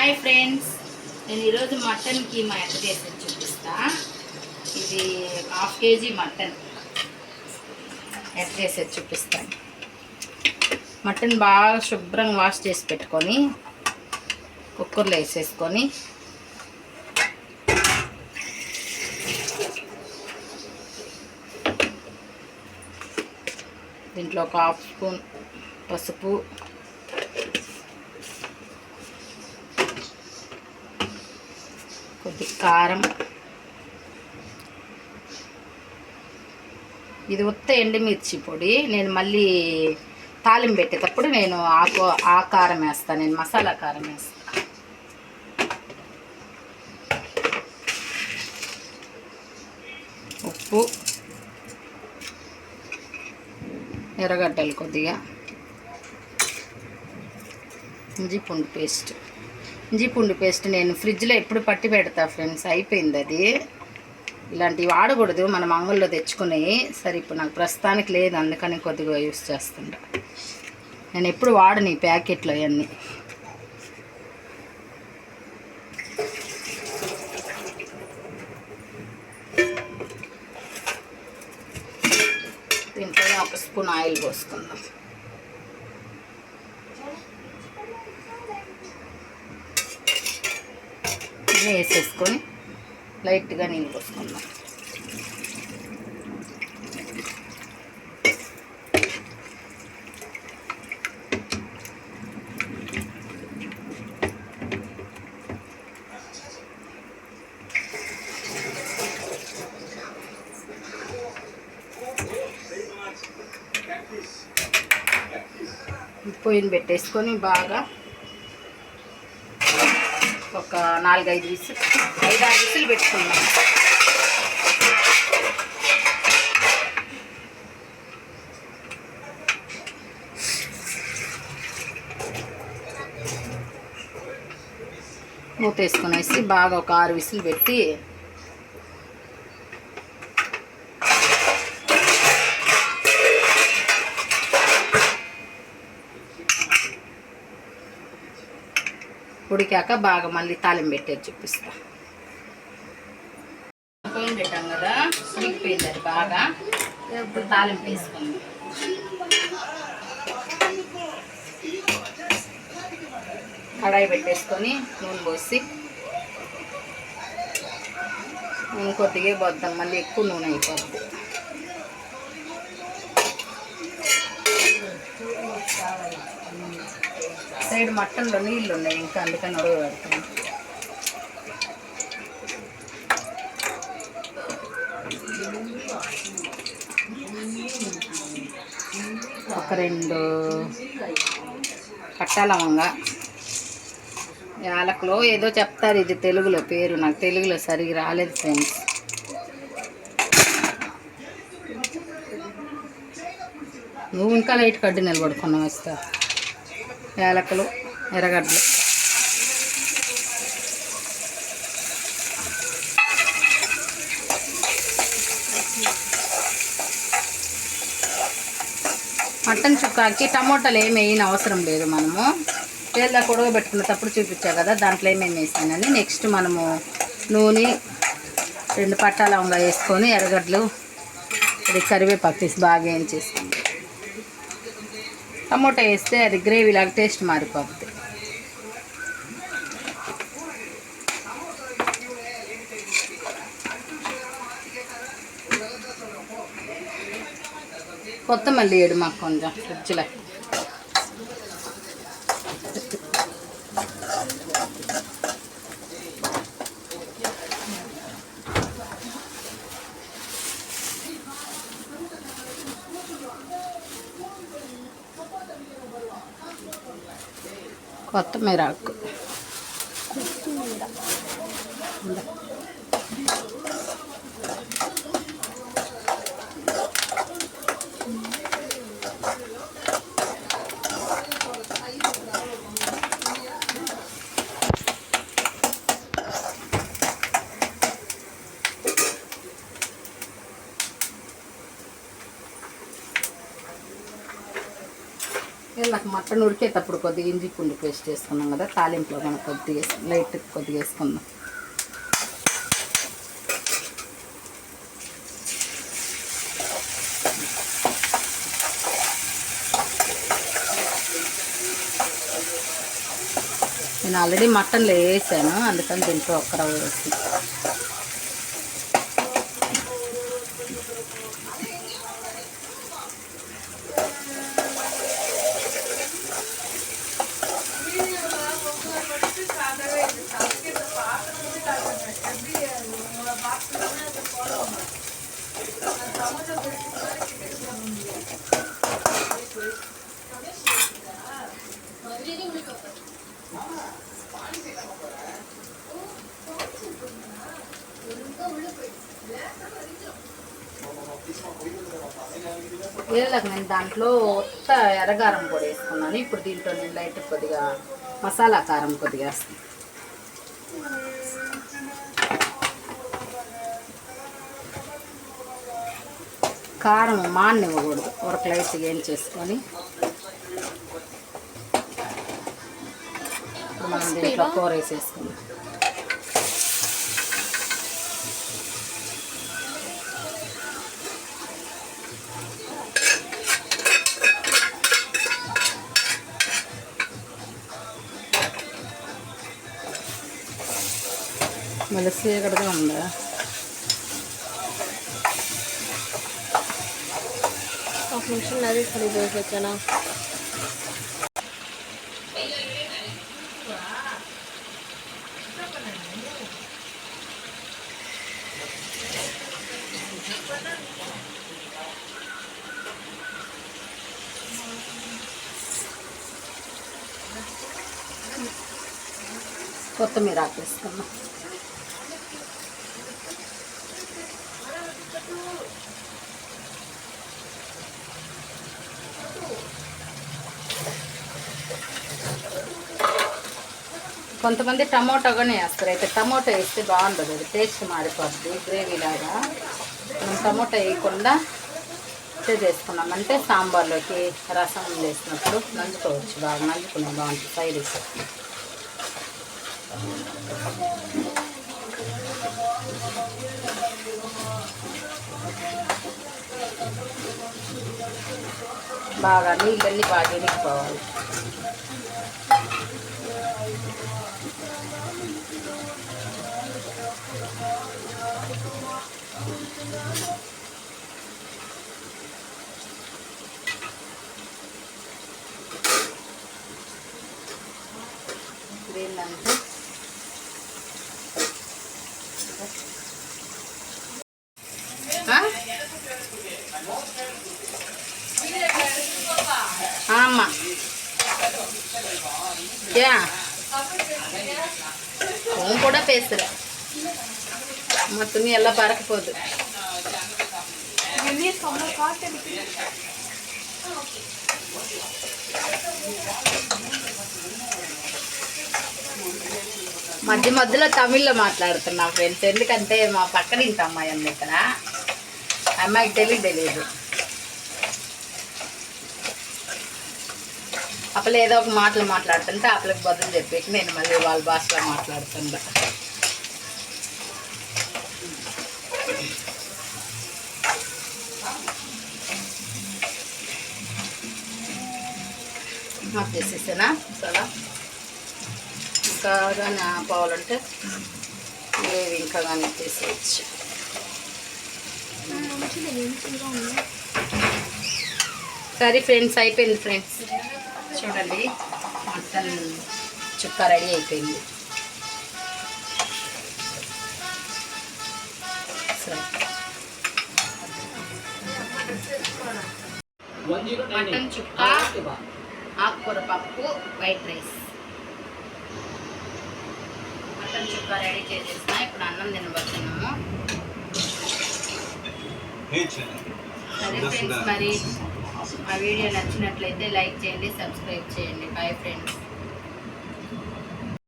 Hi friends, నేను ఈరోజు mutton keema ఎంత చేసి చూపిస్తా. ఇది 1/2 kg మటన్ ఎంత చేసేది చూపిస్తాను. మటన్ బాగా శుభ్రంగా వాష్ చేసి పెట్టుకొని కుక్కర్లో వేసేసుకొని దీంట్లో ఒక 1/2 స్పూన్ పసుపు, కొద్ది కారం, ఇది ఉత్త ఎండుమిర్చి పొడి. నేను మళ్ళీ తాలింపు పెట్టేటప్పుడు నేను ఆ కారం వేస్తాను, నేను మసాలా కారం వేస్తాను. ఉప్పు, ఎర్రగడ్డలు కొద్దిగా, ఇంజి పూండి పేస్ట్ నేను ఫ్రిడ్జ్లో ఎప్పుడు పట్టి పెడతా ఫ్రెండ్స్, అయిపోయింది అది. ఇలాంటివి వాడకూడదు, మనం అంగల్లో తెచ్చుకునేవి. సరే ఇప్పుడు నాకు ప్రస్తుతానికి లేదు, అందుకని కొద్దిగా యూస్ చేస్తుంటా. నేను ఎప్పుడు వాడను ఈ ప్యాకెట్లు అవన్నీ. దీంట్లో 1 స్పూన్ ఆయిల్ పోసుకుందాం. వేసేసుకొని లైట్గా నీళ్ళు పోసుకుందాం. పొయ్యిని పెట్టేసుకొని బాగా ఒక 4-5 విజిల్ 5-6 విజిల్ పెట్టుకుందాం. మూత వేసుకునేసి బాగా ఒక 6 విజిల్ పెట్టి ఉడికాక బాగా మళ్ళీ తాలింపు పెట్టేది చూపిస్తా. పొయ్యి పెట్టాం కదా, ఉడికిపోయింది అది బాగా. ఇప్పుడు తాలింపు వేసుకుంది. కడాయి పెట్టేసుకొని నూనె పోసి, నూనె కొద్దిగా పోద్దాం, మళ్ళీ ఎక్కువ నూనె అయిపోద్ది. సైడ్ మటన్లో నీళ్ళు ఉన్నాయి ఇంకా, అందుకని ఉడక పెడతాను. ఒక 2 పట్టా లవంగా, యాలకులో ఏదో చెప్తారు, ఇది తెలుగులో పేరు, నాకు తెలుగులో సరిగ్గా రాలేదు ఫ్రెండ్స్. నువ్వు ఇంకా లైట్ కడ్డి నిలబడుకున్నావు వస్తా. యాలకులు, ఎర్రగడ్డలు, మటన్ చుక్కాకి టమోటాలు ఏమి వేయని అవసరం లేదు. మనము తేలిదా ఉడకబెట్టుకునేటప్పుడు చూపించా కదా, దాంట్లో ఏమేమి వేసానని. నెక్స్ట్ మనము నూనె 2 పట్టా లవంగా వేసుకొని ఎర్రగడ్డలు, అది కరివేపాకు తీసి బాగా వేయించేసుకుంటాం. టమోటా వేస్తే అది గ్రేవీ లాగా టేస్ట్ మారిపోద్ది. కొత్తమల్లి వేయడు మాకు కొంచెం ఫ్రిడ్జ్లో. కొత్తిమీర ఆకు, ఇలా ఇందాక మటన్ ఉడికేటప్పుడు కొద్దిగా ఇంజి పూండి పేస్ట్ వేసుకున్నాం కదా, తాలింపులో మనం కొద్దిగా లైట్ కొద్దిగా వేసుకుందాం. నేను ఆల్రెడీ మటన్లో వేసాను, అందుకని దీంట్లో ఒక్క రవ్వ వేసి వేయలేక నేను దాంట్లో ఒక్క ఎర్రగారం పొడి వేసుకున్నాను. ఇప్పుడు దీంట్లో నేను లైట్ కొద్దిగా మసాలా కారం కొద్దిగా వేస్తాను. కారం మాన్నివ్వకూడదు, ఒక లైట్గా ఏం చేసుకొని మనం దీంట్లో కూర వేసేసుకుందాం. మళ్ళీ సీకడగా ఉందా? ఒక నిమిషం అది దోశ వచ్చానా. కొత్తిమీర ఆపేసుకున్నాం. కొంతమంది టమోటాగానే వేస్తారు, అయితే టమోటా వేస్తే బాగుంటుంది, అది టేస్ట్ మారిపోద్ది గ్రేవీ లాగా. మనం టమోటా వేయకుండా చేసుకున్నామంటే సాంబార్లోకి రసం వేసినప్పుడు నంచుకోవచ్చు, బాగా నంచుకునే బాగుంటుంది సైడ్ డిష్. బాగా నీళ్ళన్నీ బాగా ఎనిగిపోవాలి. ఏంటంటే ஆமா ஏன் உன் கூட பேசுற துணி எல்லாம் பறக்க போகுது. మధ్య మధ్యలో తమిళ్లో మాట్లాడుతున్నా ఫ్రెండ్స్, ఎందుకంటే మా పక్కన ఇంటి అమ్మాయి ఉంది ఇక్కడ, అమ్మాయికి తెలియదు. అప్పలు ఏదో ఒక మాటలు మాట్లాడుతుంటే అప్పలకు బదులు చెప్పేసి నేను మళ్ళీ వాళ్ళ భాషలో మాట్లాడుతుందా. ఆఫ్ చేసేసానా సలా. ఇంకా కానీ పోవాలంటే ఏవి ఇంకా కానీ తీసేయచ్చు. సరే ఫ్రెండ్స్, అయిపోయింది ఫ్రెండ్స్, చూడండి మటన్ చుక్క రెడీ అయిపోయింది. సరే మటన్ చుక్క, ఆకుకూర పప్పు, వైట్ రైస్, మటన్ చుక్క రెడీ చేసేసిన. ఇప్పుడు అన్నం తినబోతున్నాము. సరే ఫ్రెండ్స్, మరి ఆ వీడియో నచ్చినట్లయితే లైక్ చేయండి, సబ్స్క్రైబ్ చేయండి. Bye friends.